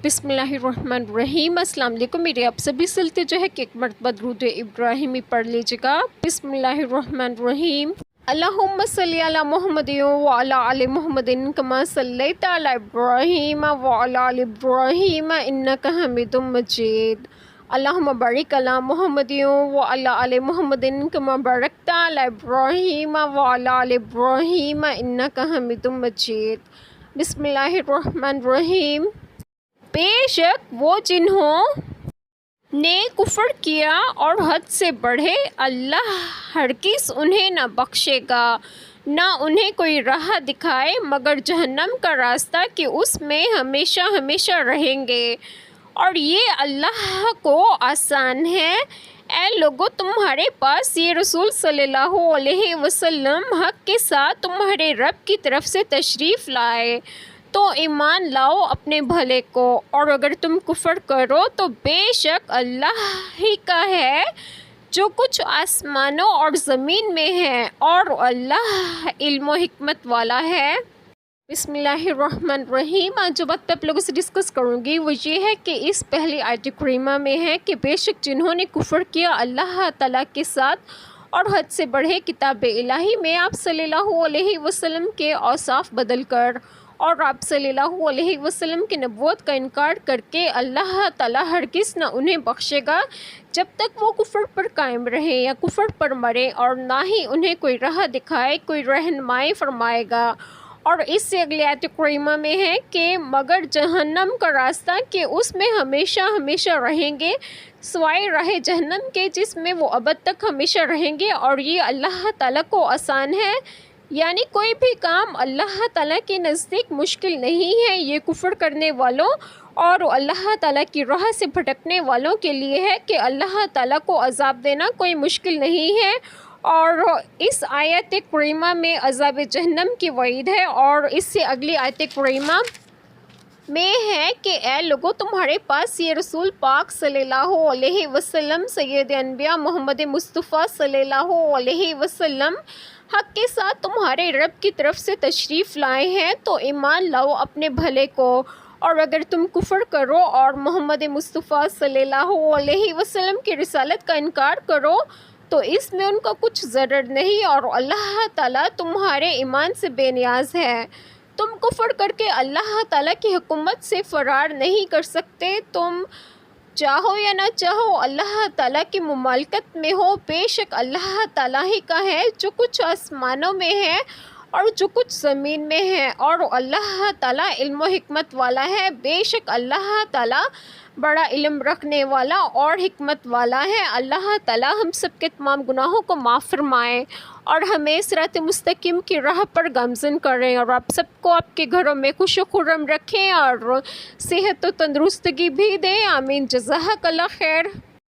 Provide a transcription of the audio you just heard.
بسم اللہ الرحمن الرحیم۔ السلام علیکم، میرے آپ سبھی سلتے جو ہے کہ ایک مرتبہ درود ابراہیمی پڑھ لیجیے گا۔ بسم اللہ الرحمن الرحیم۔ اللہم صلی علی محمد وعلی آل محمد کما صلیت علی ابراہیم وعلی آل ابراہیم انک حمید مجید۔ اللہم بارک علی محمد وعلی آل محمد کما بارکت علی ابراہیم وعلی آل ابراہیم انک حمید مجید۔ بسم اللہ الرحمن الرحیم۔ بے شک وہ جنہوں نے کفر کیا اور حد سے بڑھے، اللہ ہرگز انہیں نہ بخشے گا، نہ انہیں کوئی راہ دکھائے مگر جہنم کا راستہ کہ اس میں ہمیشہ ہمیشہ رہیں گے، اور یہ اللہ کو آسان ہے۔ اے لوگو، تمہارے پاس یہ رسول صلی اللہ علیہ وسلم حق کے ساتھ تمہارے رب کی طرف سے تشریف لائے تو ایمان لاؤ اپنے بھلے کو، اور اگر تم کفر کرو تو بے شک اللہ ہی کا ہے جو کچھ آسمانوں اور زمین میں ہے، اور اللہ علم و حکمت والا ہے۔ بسم اللہ الرحمن الرحیم۔ آج جو بات آپ لوگوں سے ڈسکس کروں گی وہ یہ ہے کہ اس پہلی آیت کریمہ میں ہے کہ بے شک جنہوں نے کفر کیا اللہ تعالیٰ کے ساتھ اور حد سے بڑھے کتاب الہی میں آپ صلی اللہ علیہ وسلم کے اوصاف بدل کر اور آپ صلی اللہ علیہ وسلم کی نبوت کا انکار کر کے، اللہ تعالیٰ ہرگز نہ انہیں بخشے گا جب تک وہ کفر پر قائم رہے یا کفر پر مرے، اور نہ ہی انہیں کوئی راہ دکھائے، کوئی رہنمائی فرمائے گا۔ اور اس سے اگلی آیت کریمہ میں ہے کہ مگر جہنم کا راستہ کہ اس میں ہمیشہ ہمیشہ رہیں گے، سوائے راہ جہنم کے جس میں وہ ابد تک ہمیشہ رہیں گے، اور یہ اللہ تعالیٰ کو آسان ہے۔ یعنی کوئی بھی کام اللہ تعالیٰ کے نزدیک مشکل نہیں ہے، یہ کفر کرنے والوں اور اللہ تعالیٰ کی راہ سے بھٹکنے والوں کے لیے ہے کہ اللہ تعالیٰ کو عذاب دینا کوئی مشکل نہیں ہے۔ اور اس آیت کریمہ میں عذاب جہنم کی وعید ہے، اور اس سے اگلی آیت کریمہ میں ہے کہ اے لوگو، تمہارے پاس یہ رسول پاک صلی اللہ علیہ وسلم سید انبیاء محمد مصطفیٰ صلی اللہ علیہ وسلم حق کے ساتھ تمہارے رب کی طرف سے تشریف لائے ہیں تو ایمان لاؤ اپنے بھلے کو، اور اگر تم کفر کرو اور محمد مصطفیٰ صلی اللہ علیہ وسلم کی رسالت کا انکار کرو تو اس میں ان کا کچھ ضرر نہیں، اور اللہ تعالیٰ تمہارے ایمان سے بے نیاز ہے۔ تم کفر کر کے اللہ تعالیٰ کی حکومت سے فرار نہیں کر سکتے، تم چاہو یا نہ چاہو اللہ تعالیٰ کی مملکت میں ہو۔ بے شک اللہ تعالیٰ ہی کا ہے جو کچھ آسمانوں میں ہے اور جو کچھ زمین میں ہے، اور اللہ تعالیٰ علم و حکمت والا ہے۔ بے شک اللہ تعالیٰ بڑا علم رکھنے والا اور حکمت والا ہے۔ اللہ تعالیٰ ہم سب کے تمام گناہوں کو معاف فرمائے اور ہمیں صراط مستقیم کی راہ پر گامزن کریں، اور آپ سب کو آپ کے گھروں میں خوش و خرم رکھیں اور صحت و تندرستگی بھی دیں۔ آمین۔ جزاک اللہ خیر۔